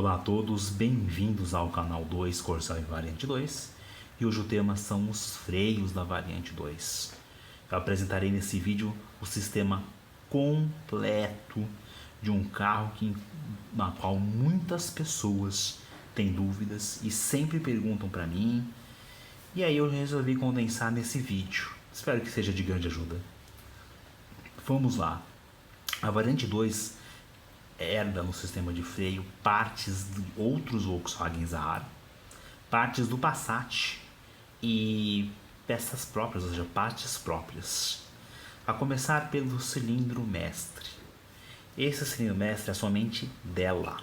Olá a todos, bem-vindos ao canal 2 Corsair Variante 2 e hoje o tema são os freios da Variante 2. Eu apresentarei nesse vídeo o sistema completo de um carro na qual muitas pessoas têm dúvidas e sempre perguntam para mim, e aí eu resolvi condensar nesse vídeo. Espero que seja de grande ajuda. Vamos lá. A Variante 2 herda no sistema de freio partes de outros Volkswagen Zahara, partes do Passat e peças próprias, ou seja, partes próprias. A começar pelo cilindro mestre. Esse cilindro mestre é somente dela,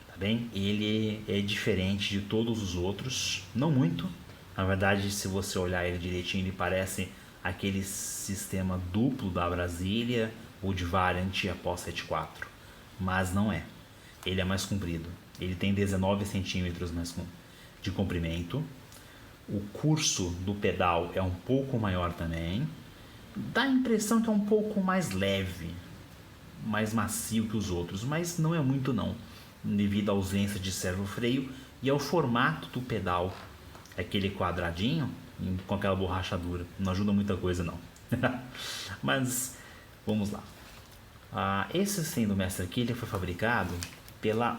tá bem? Ele é diferente de todos os outros, não muito. Na verdade, se você olhar ele direitinho, ele parece aquele sistema duplo da Brasília ou de Variant após 74, mas não é. Ele é mais comprido. Ele tem 19 centímetros mais de comprimento. O curso do pedal é um pouco maior também. Dá a impressão que é um pouco mais leve, mais macio que os outros, mas não é muito não, devido à ausência de servo-freio e ao formato do pedal, aquele quadradinho com aquela borracha dura. Não ajuda muita coisa não. Mas vamos lá. Esse cilindro mestre aqui ele foi fabricado pela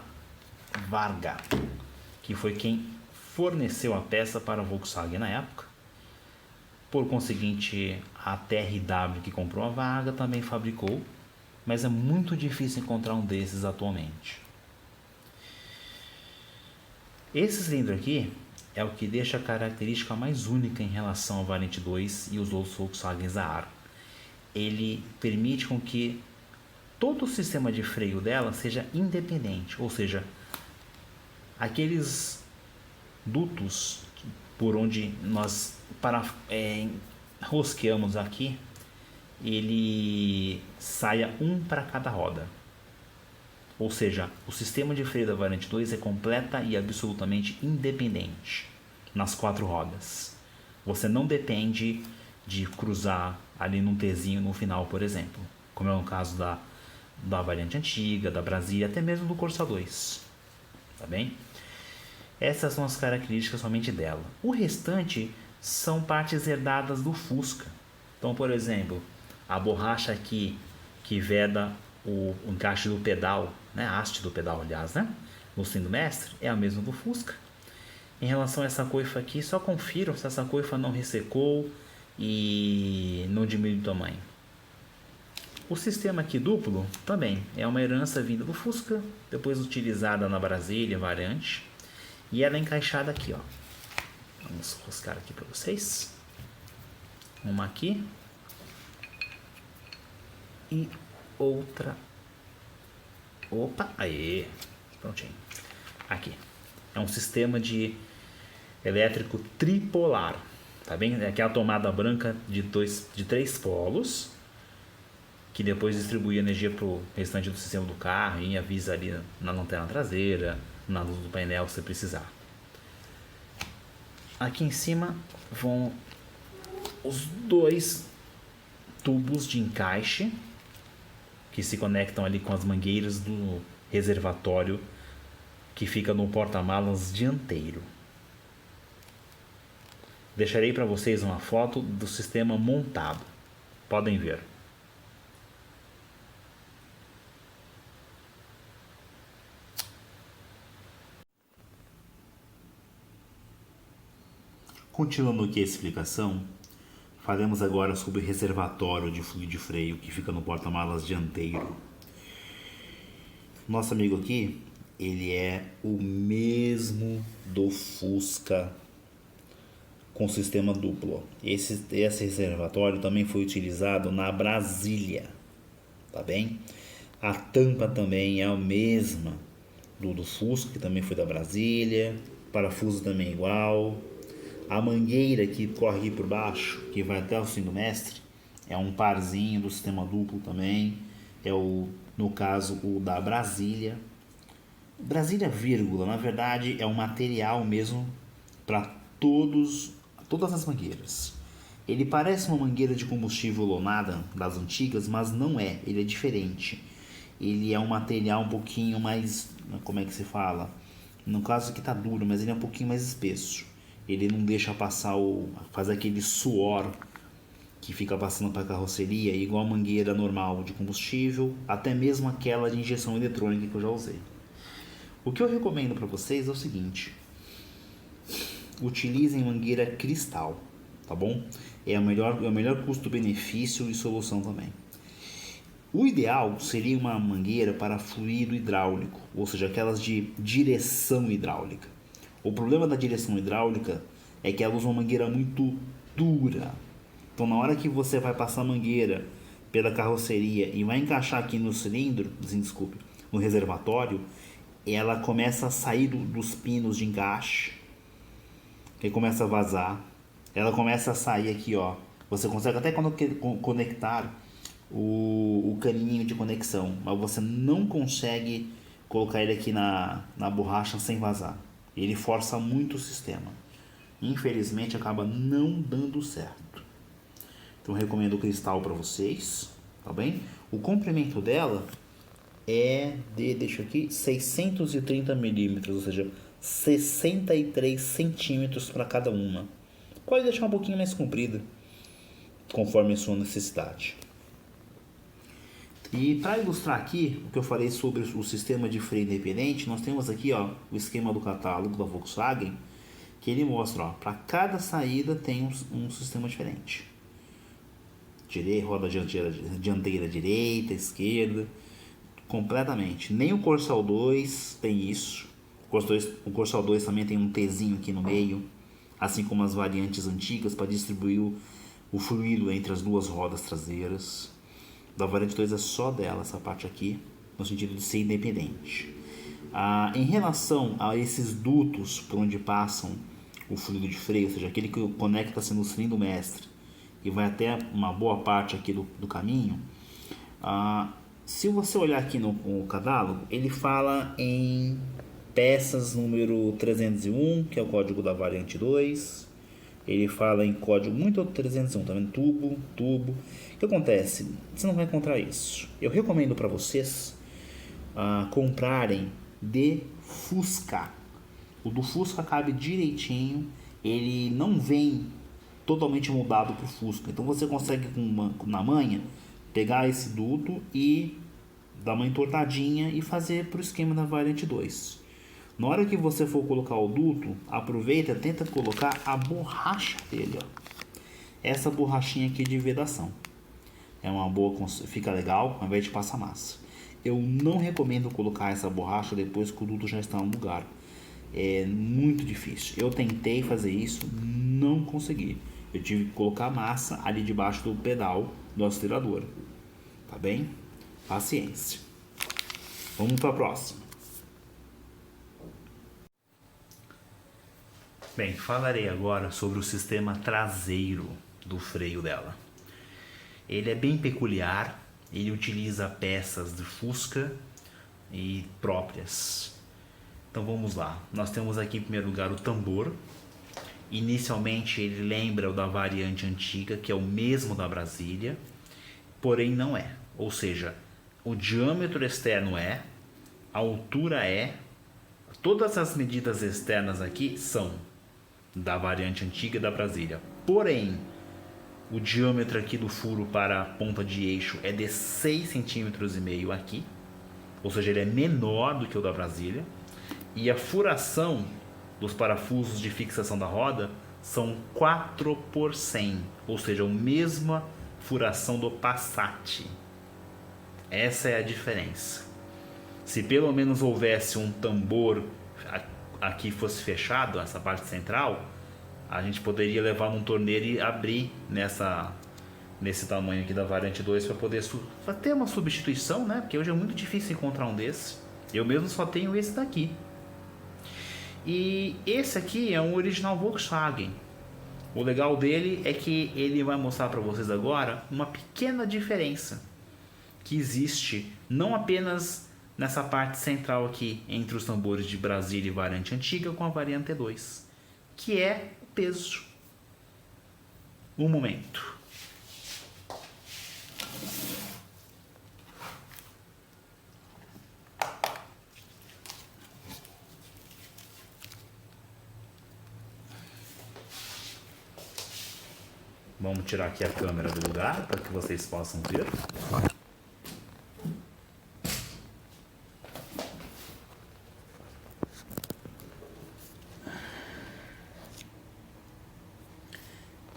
Varga, que foi quem forneceu a peça para a Volkswagen na época. Por conseguinte, a TRW que comprou a Varga também fabricou, mas é muito difícil encontrar um desses atualmente. Esse cilindro aqui é o que deixa a característica mais única em relação ao Variante 2 e os outros Volkswagen Zahara. Ele permite com que todo o sistema de freio dela seja independente, ou seja, aqueles dutos por onde nós rosqueamos aqui, ele saia um para cada roda. Ou seja, o sistema de freio da Variante 2 é completa e absolutamente independente nas 4 rodas. Você não depende de cruzar ali num Tzinho no final, por exemplo, como é no caso da variante antiga, da Brasília, até mesmo do Corsa 2, tá bem? Essas são as características somente dela. O restante são partes herdadas do Fusca. Então, por exemplo, a borracha aqui que veda o encaixe do pedal, né, a haste do pedal, aliás, né, no cilindro mestre, é a mesma do Fusca. Em relação a essa coifa aqui, só confiram se essa coifa não ressecou e não diminuiu o tamanho. O sistema aqui duplo também é uma herança vinda do Fusca, depois utilizada na Brasília variante, e ela é encaixada aqui, ó. Vamos roscar aqui para vocês. Uma aqui e outra. Opa, aí, prontinho. Aqui é um sistema de elétrico tripolar, tá bem? É aquela tomada branca de 3 polos, que depois distribui energia para o restante do sistema do carro e avisa ali na lanterna traseira, na luz do painel se precisar. Aqui em cima vão os 2 tubos de encaixe que se conectam ali com as mangueiras do reservatório que fica no porta-malas dianteiro. Deixarei para vocês uma foto do sistema montado. Podem ver. Continuando aqui a explicação, faremos agora sobre o reservatório de fluido de freio que fica no porta-malas dianteiro. Nosso amigo aqui, ele é o mesmo do Fusca com sistema duplo. Esse reservatório também foi utilizado na Brasília, tá bem? A tampa também é a mesma do Fusca, que também foi da Brasília. O parafuso também é igual. A mangueira que corre aqui por baixo, que vai até o cilindro mestre, é um parzinho do sistema duplo também. No caso, o da Brasília. Brasília, vírgula, na verdade é um material mesmo para todas as mangueiras. Ele parece uma mangueira de combustível lonada das antigas, mas não é, ele é diferente. ele é um material um pouquinho mais, como é que se fala? No caso aqui tá duro, mas ele é um pouquinho mais espesso. Ele não deixa passar faz aquele suor que fica passando para a carroceria, igual a mangueira normal de combustível, até mesmo aquela de injeção eletrônica que eu já usei. O que eu recomendo para vocês é o seguinte: utilizem mangueira cristal, tá bom? É o melhor custo-benefício e solução também. O ideal seria uma mangueira para fluido hidráulico, ou seja, aquelas de direção hidráulica. O problema da direção hidráulica é que ela usa uma mangueira muito dura. Então, na hora que você vai passar a mangueira pela carroceria e vai encaixar aqui no cilindro, desculpe, no reservatório, ela começa a sair dos pinos de encaixe, que começa a vazar. Ela começa a sair aqui, ó. Você consegue até conectar o caninho de conexão, mas você não consegue colocar ele aqui na borracha sem vazar. Ele força muito o sistema. Infelizmente, acaba não dando certo. Então, eu recomendo o cristal para vocês, tá bem? O comprimento dela é de, deixa aqui, 630 milímetros, ou seja, 63 centímetros para cada uma. Pode deixar um pouquinho mais comprida, conforme a sua necessidade. E para ilustrar aqui o que eu falei sobre o sistema de freio independente, nós temos aqui, ó, o esquema do catálogo da Volkswagen, que ele mostra, ó, para cada saída tem um sistema diferente. Roda dianteira direita, esquerda, completamente. Nem o Corsal 2 tem isso. O Corsal 2 também tem um Tzinho aqui no meio, assim como as variantes antigas para distribuir o fluido entre as duas rodas traseiras. Da variante 2 é só dela essa parte aqui, no sentido de ser independente. Em relação a esses dutos por onde passam o fluido de freio, ou seja, aquele que conecta-se no cilindro mestre e vai até uma boa parte aqui do caminho, se você olhar aqui no catálogo, ele fala em peças número 301, que é o código da variante 2. Ele fala em código muito 301, tá vendo? Tubo. O que acontece? Você não vai encontrar isso. Eu recomendo para vocês comprarem de Fusca. O do Fusca cabe direitinho, ele não vem totalmente moldado para o Fusca. Então você consegue na manha pegar esse duto e dar uma entortadinha e fazer para o esquema da variante 2. Na hora que você for colocar o duto, aproveita, tenta colocar a borracha dele, ó. Essa borrachinha aqui de vedação é uma boa, fica legal ao invés de passar massa. Eu não recomendo colocar essa borracha depois que o duto já está no lugar. É muito difícil. Eu tentei fazer isso, não consegui. Eu tive que colocar massa ali debaixo do pedal do acelerador. Tá bem? Paciência. Vamos para a próxima. Bem, falarei agora sobre o sistema traseiro do freio dela. Ele é bem peculiar, ele utiliza peças de Fusca e próprias. Então vamos lá, nós temos aqui em primeiro lugar o tambor. Inicialmente ele lembra o da variante antiga, que é o mesmo da Brasília, porém não é. Ou seja, o diâmetro externo é, a altura é, todas as medidas externas aqui são da variante antiga da Brasília. Porém, o diâmetro aqui do furo para a ponta de eixo é de 6,5 cm aqui, ou seja, ele é menor do que o da Brasília. E a furação dos parafusos de fixação da roda são 4 por 100, ou seja, a mesma furação do Passat. Essa é a diferença. Se pelo menos houvesse um tambor aqui fosse fechado, essa parte central, a gente poderia levar num torneiro e abrir nesse tamanho aqui da variante 2 para poder ter uma substituição, né? Porque hoje é muito difícil encontrar um desse. Eu mesmo só tenho esse daqui. E esse aqui é um original Volkswagen. O legal dele é que ele vai mostrar para vocês agora uma pequena diferença que existe não apenas nessa parte central aqui entre os tambores de Brasília e variante antiga com a variante 2, que é o peso. Um momento. Vamos tirar aqui a câmera do lugar para que vocês possam ver.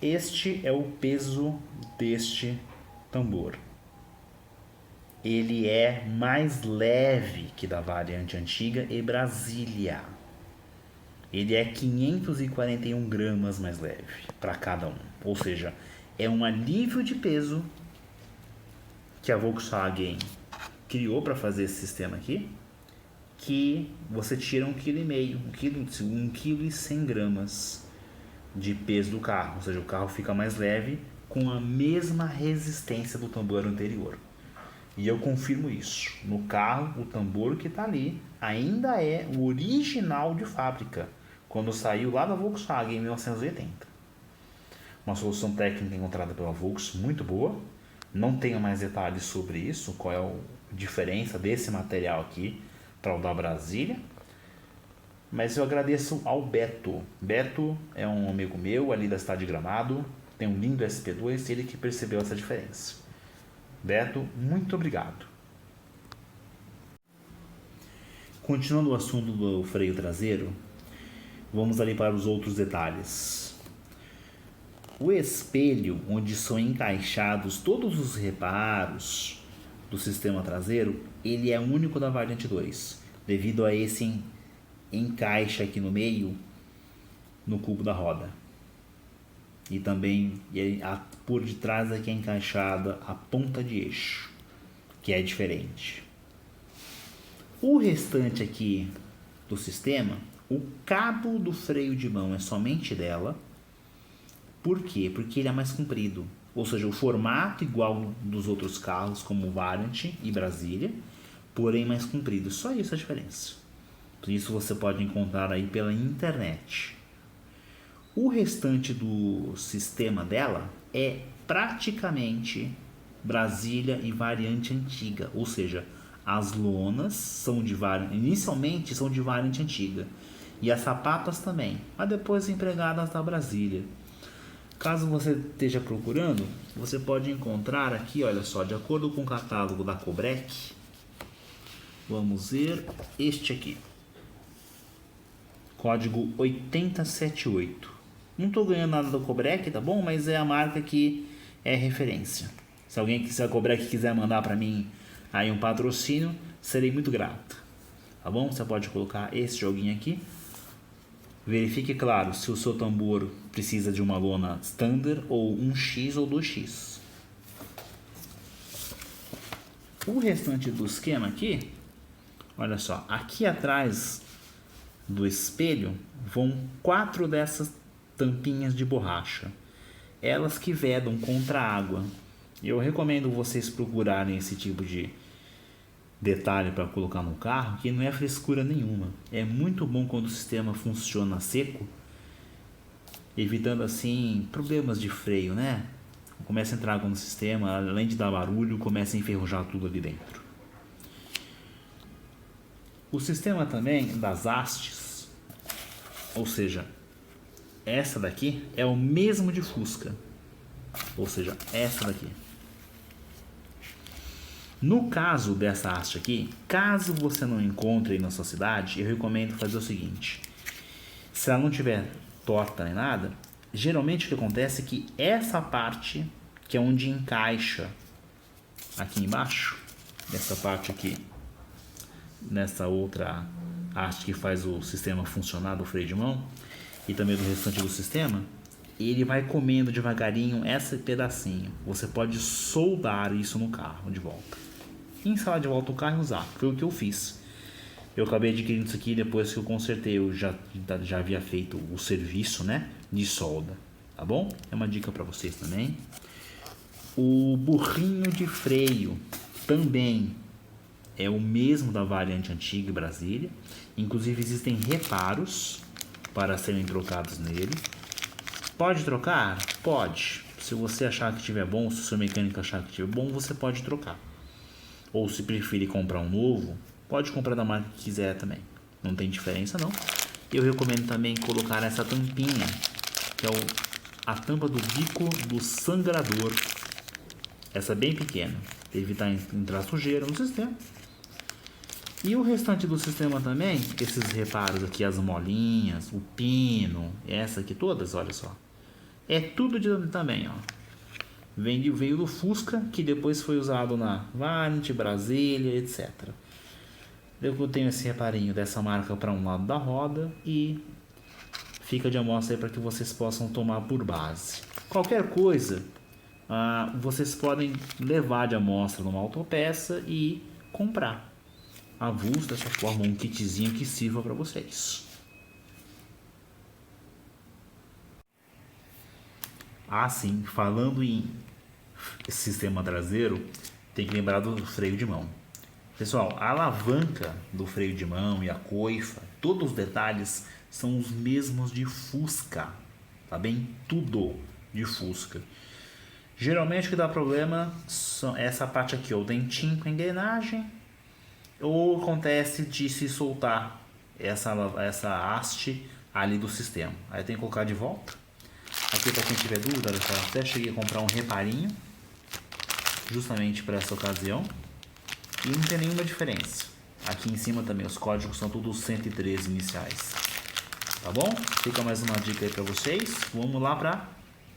Este é o peso deste tambor. Ele é mais leve que da variante antiga e Brasília. Ele é 541 gramas mais leve para cada um. Ou seja, é um alívio de peso que a Volkswagen criou para fazer esse sistema aqui, que você tira 1,5 kg, 1,1 kg de peso do carro. Ou seja, o carro fica mais leve com a mesma resistência do tambor anterior. E eu confirmo isso. No carro, o tambor que está ali ainda é o original de fábrica, quando saiu lá da Volkswagen em 1980. Uma solução técnica encontrada pela Volkswagen muito boa. Não tenho mais detalhes sobre isso, qual é a diferença desse material aqui para o da Brasília. Mas eu agradeço ao Beto. Beto é um amigo meu ali da cidade de Gramado, tem um lindo SP2, ele que percebeu essa diferença. Beto, muito obrigado. Continuando o assunto do freio traseiro, vamos ali para os outros detalhes. O espelho, onde são encaixados todos os reparos do sistema traseiro, ele é único da variante 2, devido a esse encaixe aqui no meio, no cubo da roda. E também por detrás aqui é encaixada a ponta de eixo, que é diferente. O restante aqui do sistema, o cabo do freio de mão é somente dela. Por quê? Porque ele é mais comprido, ou seja, o formato igual dos outros carros, como Variant e Brasília, porém mais comprido. Só isso a diferença. Isso você pode encontrar aí pela internet. O restante do sistema dela é praticamente Brasília e variante antiga, ou seja, as lonas são inicialmente são de variante antiga e as sapatas também, mas depois empregadas da Brasília. Caso você esteja procurando, você pode encontrar aqui, olha só, de acordo com o catálogo da Cobrec, vamos ver este aqui, código 8078. Não estou ganhando nada da Cobrec, tá bom? Mas é a marca que é referência. Se a Cobrec quiser mandar para mim aí um patrocínio, serei muito grato. Tá bom? Você pode colocar esse joguinho aqui. Verifique, claro, se o seu tambor precisa de uma lona standard ou 1x ou 2x. O restante do esquema aqui, olha só, aqui atrás do espelho vão 4 dessas tampinhas de borracha, elas que vedam contra a água. Eu recomendo vocês procurarem esse tipo de detalhe para colocar no carro, que não é frescura nenhuma. É muito bom quando o sistema funciona seco, evitando assim problemas de freio, né? Começa a entrar água no sistema, além de dar barulho, começa a enferrujar tudo ali dentro. O sistema também das hastes, ou seja, essa daqui é o mesmo de Fusca, ou seja, essa daqui. No caso dessa haste aqui, caso você não encontre aí na sua cidade, eu recomendo fazer o seguinte: se ela não tiver torta nem nada, geralmente o que acontece é que essa parte, que é onde encaixa aqui embaixo, nessa parte aqui, nessa outra haste que faz o sistema funcionar do freio de mão, e também do restante do sistema, ele vai comendo devagarinho esse pedacinho. Você pode soldar isso no carro de volta, instalar de volta o carro e usar. Foi o que eu fiz. Eu acabei adquirindo isso aqui depois que eu consertei. Eu já havia feito o serviço, né, de solda, tá bom? É uma dica para vocês também. O burrinho de freio também é o mesmo da variante antiga Brasília. Inclusive existem reparos para serem trocados nele. Pode trocar? Pode. Se você achar que estiver bom, se o seu mecânico achar que estiver bom, você pode trocar. Ou se preferir comprar um novo, pode comprar da marca que quiser também. Não tem diferença não. Eu recomendo também colocar essa tampinha, que é a tampa do bico do sangrador. Essa é bem pequena, para evitar entrar sujeira no sistema. E o restante do sistema também, esses reparos aqui, as molinhas, o pino, essa aqui todas, olha só. É tudo de também, ó. Veio do Fusca, que depois foi usado na Variant, Brasília, etc. Eu tenho esse reparinho dessa marca para um lado da roda e fica de amostra aí para que vocês possam tomar por base. Qualquer coisa, vocês podem levar de amostra numa autopeça e comprar avulso dessa forma, um kitzinho que sirva para vocês. Sim, falando em sistema traseiro, tem que lembrar do freio de mão. Pessoal, a alavanca do freio de mão e a coifa, todos os detalhes são os mesmos de Fusca, tá bem? Tudo de Fusca. Geralmente o que dá problema é essa parte aqui, ó, o dentinho com a engrenagem, ou acontece de se soltar essa haste ali do sistema. Aí tem que colocar de volta. Aqui, para quem tiver dúvida, eu até cheguei a comprar um reparinho justamente para essa ocasião e não tem nenhuma diferença. Aqui em cima também os códigos são todos 113 iniciais, tá bom? Fica mais uma dica aí para vocês. Vamos lá para a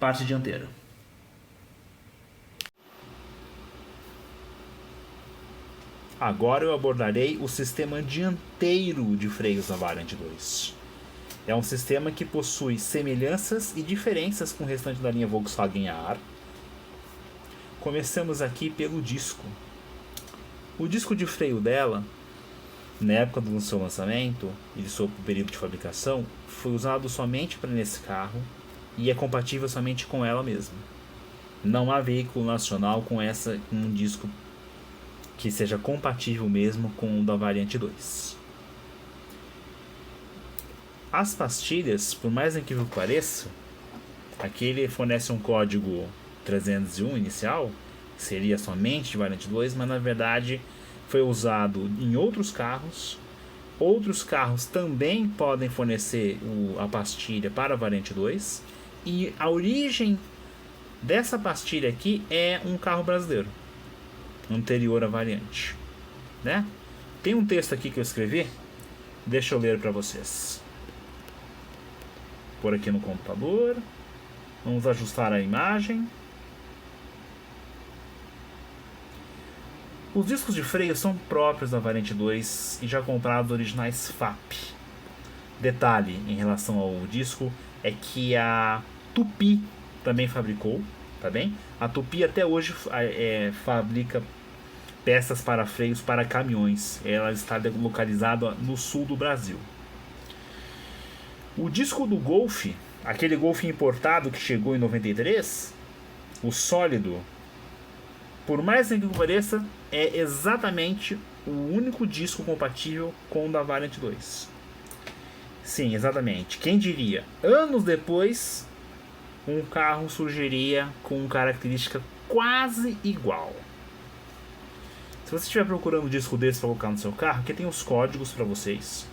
parte dianteira. Agora eu abordarei o sistema dianteiro de freios da Variant 2. É um sistema que possui semelhanças e diferenças com o restante da linha Volkswagen AR. Começamos aqui pelo disco. O disco de freio dela, na época do seu lançamento e de seu período de fabricação, foi usado somente para nesse carro e é compatível somente com ela mesma. Não há veículo nacional com um disco que seja compatível mesmo com o da Variant 2. As pastilhas, por mais incrível que pareça, aqui ele fornece um código 301 inicial, que seria somente de Variant 2, mas na verdade foi usado em outros carros. Outros carros também podem fornecer a pastilha para a Variant 2, e a origem dessa pastilha aqui é um carro brasileiro, anterior à Variante, né? Tem um texto aqui que eu escrevi, deixa eu ler para vocês. Por aqui no computador, vamos ajustar a imagem. Os discos de freio são próprios da Variant 2 e já comprados originais FAP. Detalhe em relação ao disco é que a Tupi também fabricou, tá bem? A Tupi até hoje fabrica peças para freios para caminhões. Ela está localizada no sul do Brasil. O disco do Golf, aquele Golf importado que chegou em 93, o sólido, por mais que pareça, é exatamente o único disco compatível com o da Variant 2. Sim, exatamente. Quem diria? Anos depois, um carro surgiria com característica quase igual. Se você estiver procurando um disco desse para colocar no seu carro, aqui tem os códigos para vocês.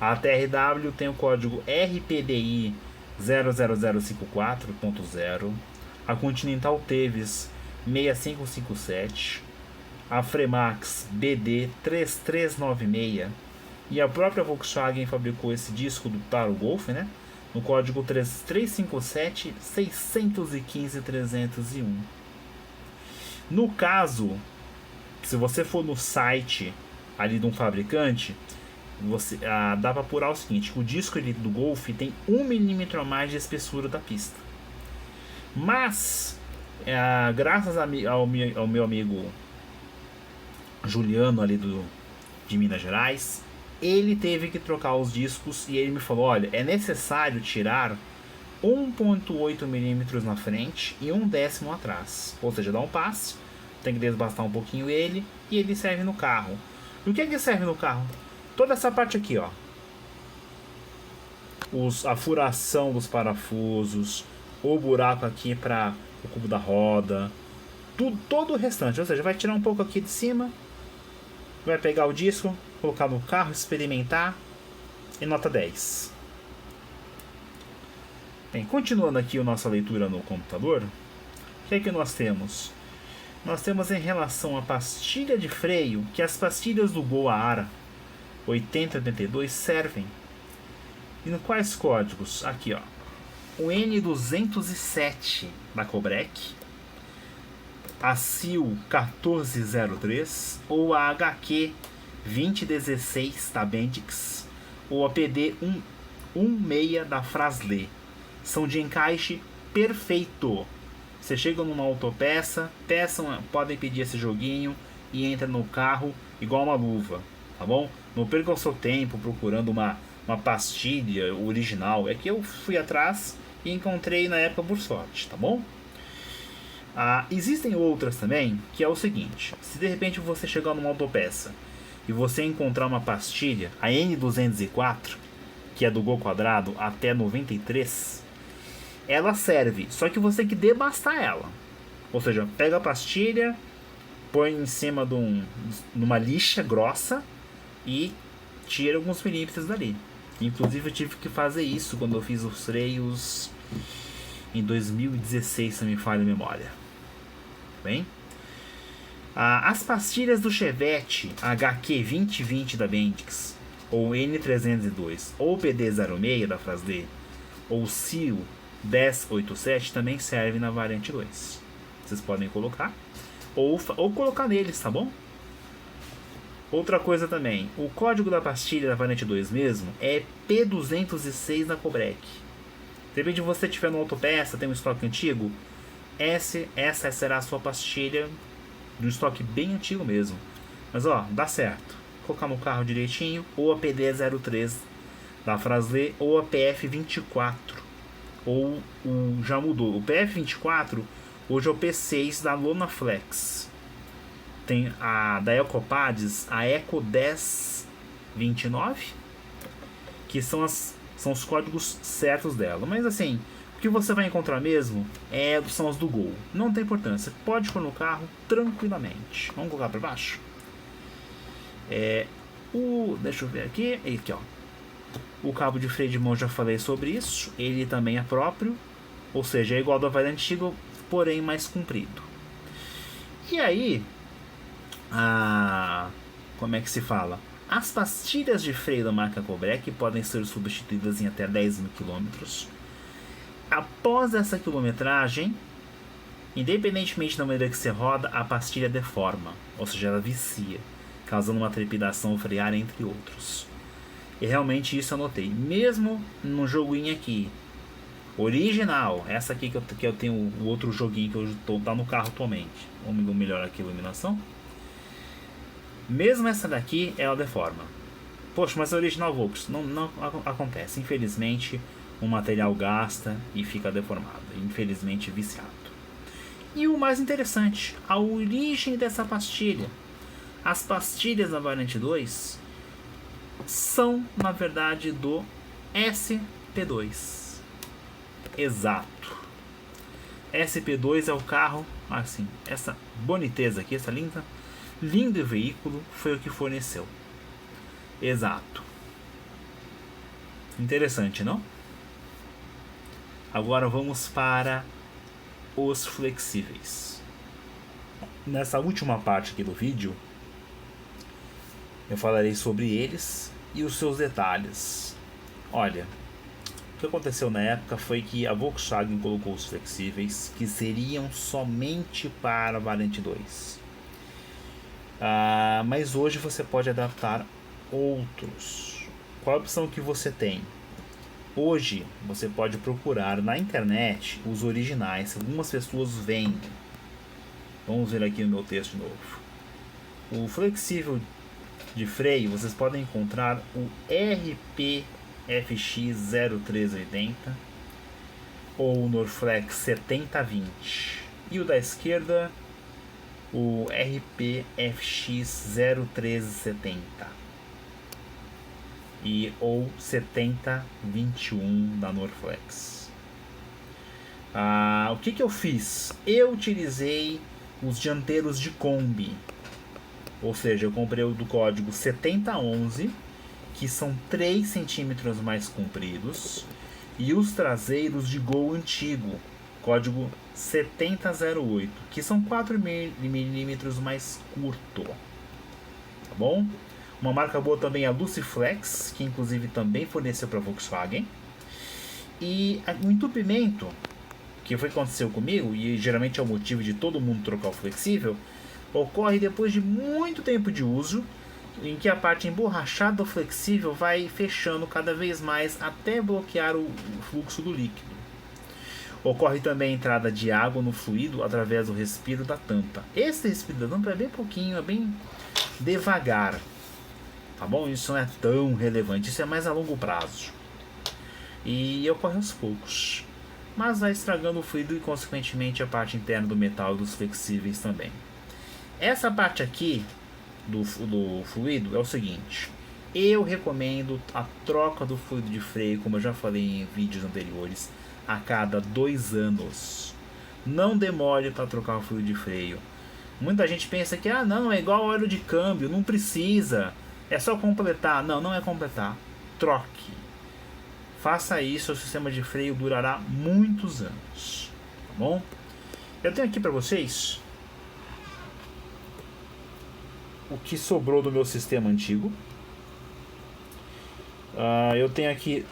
A TRW tem o código RPDI 00054.0, a Continental Teves 6557, a Fremax BD 3396 e a própria Volkswagen fabricou esse disco para o Golf, né? No código 3357 615 301. No caso, se você for no site ali de um fabricante, dá para apurar o seguinte: o disco do Golf tem 1 milímetro a mais de espessura da pista. Mas, graças ao meu amigo Juliano ali de Minas Gerais, ele teve que trocar os discos e ele me falou: olha, é necessário tirar 1,8 milímetros na frente e 1/10 atrás. Ou seja, dá um passe, tem que desbastar um pouquinho ele e ele serve no carro. E o que é que serve no carro? Toda essa parte aqui, ó, a furação dos parafusos, o buraco aqui para o cubo da roda, todo o restante. Ou seja, vai tirar um pouco aqui de cima, vai pegar o disco, colocar no carro, experimentar e nota 10. Bem, continuando aqui a nossa leitura no computador, o que é que nós temos? Nós temos em relação à pastilha de freio que as pastilhas do Gol Aara 8082 servem. E no quais códigos? Aqui, ó. O N207 da Cobrec, a SIL 1403 ou a HQ 2016 da Bendix ou a PD 116 da Fras-le. São de encaixe perfeito. Você chega numa autopeça, podem pedir esse joguinho e entra no carro igual uma luva, tá bom? Não perca o seu tempo procurando uma pastilha original. É que eu fui atrás e encontrei na época por sorte, tá bom? Existem outras também, que é o seguinte: se de repente você chegar numa autopeça e você encontrar uma pastilha, a N204, que é do Gol quadrado até 93, ela serve, só que você tem que debastar ela. Ou seja, pega a pastilha, põe em cima de numa lixa grossa e tira alguns milímetros dali. Inclusive eu tive que fazer isso quando eu fiz os freios em 2016, se não me falha a memória. Bem, as pastilhas do Chevette HQ 2020 da Bendix, ou N302, ou PD06 da Fras-le, ou SIL 1087 também serve na variante 2. Vocês podem colocar ou colocar neles, tá bom? Outra coisa também, o código da pastilha da variante 2 mesmo é P206 da Cobrec. De repente você tiver numa autopeça, tem um estoque antigo, essa será a sua pastilha de um estoque bem antigo mesmo. Mas ó, dá certo. Colocar no carro direitinho, ou a PD03 da Fras-le, ou a PF24. Ou já mudou. O PF24 hoje é o P6 da Lonaflex. Tem a da Ecopades, a Eco 1029, que são os códigos certos dela. Mas assim, o que você vai encontrar mesmo são os do Gol. Não tem importância, pode pôr no carro tranquilamente. Vamos colocar para baixo. Deixa eu ver aqui. Aqui, ó. O cabo de freio de mão, já falei sobre isso. Ele também é próprio, ou seja, é igual ao da variante antiga, porém mais comprido. E aí, como é que se fala? As pastilhas de freio da marca Cobrec podem ser substituídas em até 10 mil quilômetros. Após essa quilometragem, independentemente da maneira que você roda, a pastilha deforma, ou seja, ela vicia, causando uma trepidação frear, entre outros. E realmente isso eu notei. Mesmo no joguinho aqui, original, essa aqui que eu tenho, o outro joguinho que eu tá no carro atualmente. Vamos melhorar aqui a iluminação. Mesmo essa daqui, ela deforma. Poxa, mas é original Volks. Não acontece. Infelizmente, o material gasta e fica deformado. Infelizmente, viciado. E o mais interessante, a origem dessa pastilha. As pastilhas da variante 2 são, na verdade, do SP2. Exato. SP2 é o carro, assim, essa boniteza aqui, essa lindo veículo foi o que forneceu. Exato. Interessante, não? Agora vamos para os flexíveis. Nessa última parte aqui do vídeo, eu falarei sobre eles e os seus detalhes. Olha, o que aconteceu na época foi que a Volkswagen colocou os flexíveis que seriam somente para a variante 2. Mas hoje você pode adaptar outros. Qual a opção que você tem? Hoje você pode procurar na internet os originais. Algumas pessoas vendem. Vamos ver aqui no meu texto de novo. O flexível de freio, vocês podem encontrar o RPFX0380 ou o Norflex 7020, e o da esquerda o RPFX0370 ou 7021 da Norflex. O que eu fiz? Eu utilizei os dianteiros de Kombi. Ou seja, eu comprei o do código 7011, que são 3 centímetros mais compridos, e os traseiros de Gol antigo, código 7008, que são 4 milímetros mais curto, tá bom? Uma marca boa também é a Luciflex, que inclusive também forneceu para a Volkswagen. E o entupimento, que foi o que aconteceu comigo, e geralmente é o motivo de todo mundo trocar o flexível, ocorre depois de muito tempo de uso, em que a parte emborrachada do flexível vai fechando cada vez mais até bloquear o fluxo do líquido. Ocorre também a entrada de água no fluido através do respiro da tampa. Esse respiro da tampa é bem pouquinho, é bem devagar, tá bom? Isso não é tão relevante, isso é mais a longo prazo. E ocorre aos poucos, mas vai estragando o fluido e consequentemente a parte interna do metal e dos flexíveis também. Essa parte aqui do fluido é o seguinte: eu recomendo a troca do fluido de freio, como eu já falei em vídeos anteriores, a cada 2 anos. Não demore para trocar o fluido de freio. Muita gente pensa que não, é igual óleo de câmbio, não precisa, é só completar. Não, não é completar, troque. Faça isso, o sistema de freio durará muitos anos, tá bom? Eu tenho aqui para vocês o que sobrou do meu sistema antigo. Eu tenho aqui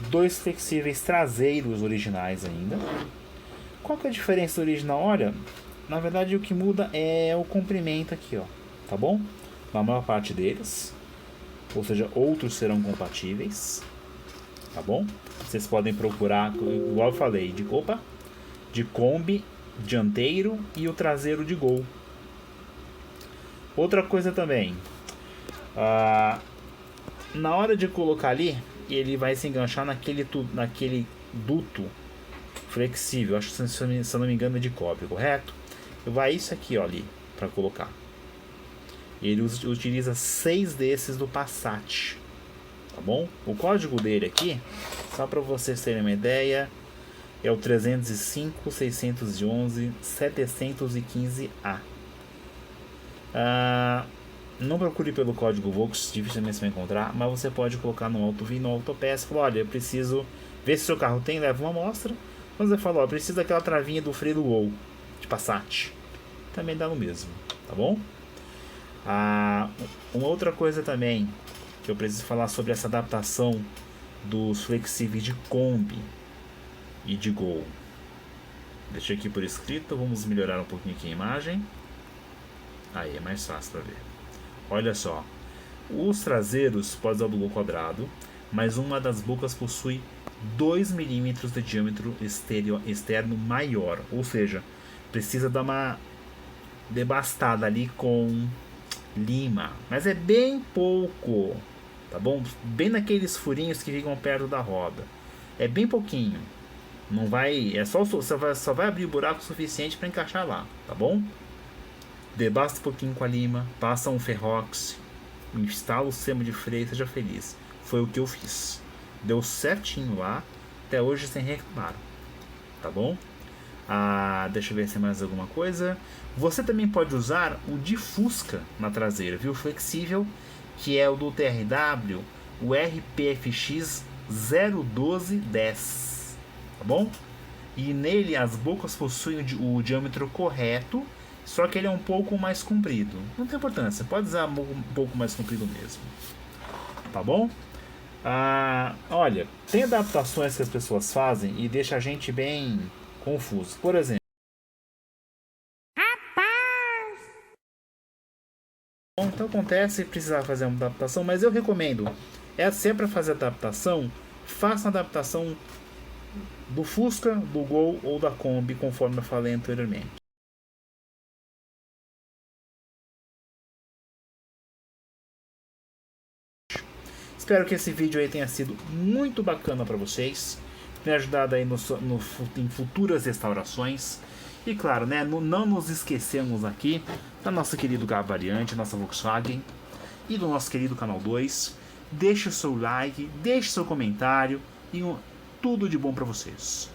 2 flexíveis traseiros originais ainda. Qual que é a diferença do original? Olha, na verdade o que muda é o comprimento aqui, ó, tá bom? Na maior parte deles, ou seja, outros serão compatíveis, tá bom? Vocês podem procurar, igual eu falei, de Kombi dianteiro e o traseiro de Gol. Outra coisa também, na hora de colocar ali, ele vai se enganchar naquele duto flexível, acho que se eu não me engano é de cobre, correto? Vai isso aqui, ó, ali, para colocar. Ele utiliza 6 desses do Passat, tá bom? O código dele aqui, só para vocês terem uma ideia, é o 305 611 715A. Não procure pelo código Volks, dificilmente você vai encontrar, mas você pode colocar no AutoVi, no Autopeça, e falar: olha, eu preciso ver se o seu carro tem, leva uma amostra. Mas você fala: ó, preciso daquela travinha do freio do Gol, de Passat, também dá no mesmo, tá bom? Uma outra coisa também que eu preciso falar sobre essa adaptação dos flexíveis de Kombi e de Gol. Deixei aqui por escrito, vamos melhorar um pouquinho aqui a imagem. Aí é mais fácil para ver. Olha só, os traseiros podem usar do Gol quadrado, mas uma das bocas possui 2 milímetros de diâmetro externo maior, ou seja, precisa dar uma debastada ali com lima, mas é bem pouco, tá bom? Bem naqueles furinhos que ficam perto da roda, é bem pouquinho, não vai, só vai abrir o buraco suficiente para encaixar lá, tá bom? Debasta um pouquinho com a lima, passa um ferrox, instala o sistema de freio, seja feliz. Foi o que eu fiz, deu certinho lá, até hoje sem reclamar, tá bom? Deixa eu ver se tem mais alguma coisa. Você também pode usar o de Fusca na traseira, viu? Flexível, que é o do TRW, o RPFX 01210, tá bom? E nele as bocas possuem o diâmetro correto, só que ele é um pouco mais comprido. Não tem importância, pode usar um pouco mais comprido mesmo, tá bom? Olha, tem adaptações que as pessoas fazem e deixa a gente bem confuso. Por exemplo, então acontece precisar fazer uma adaptação, mas eu recomendo, sempre fazer adaptação, faça a adaptação do Fusca, do Gol ou da Kombi, conforme eu falei anteriormente. Espero que esse vídeo aí tenha sido muito bacana para vocês, tenha ajudado aí em futuras restaurações. E claro, né, não nos esquecemos aqui da nossa querida carro variante, nossa Volkswagen, e do nosso querido Canal 2. Deixe o seu like, deixe seu comentário e tudo de bom para vocês.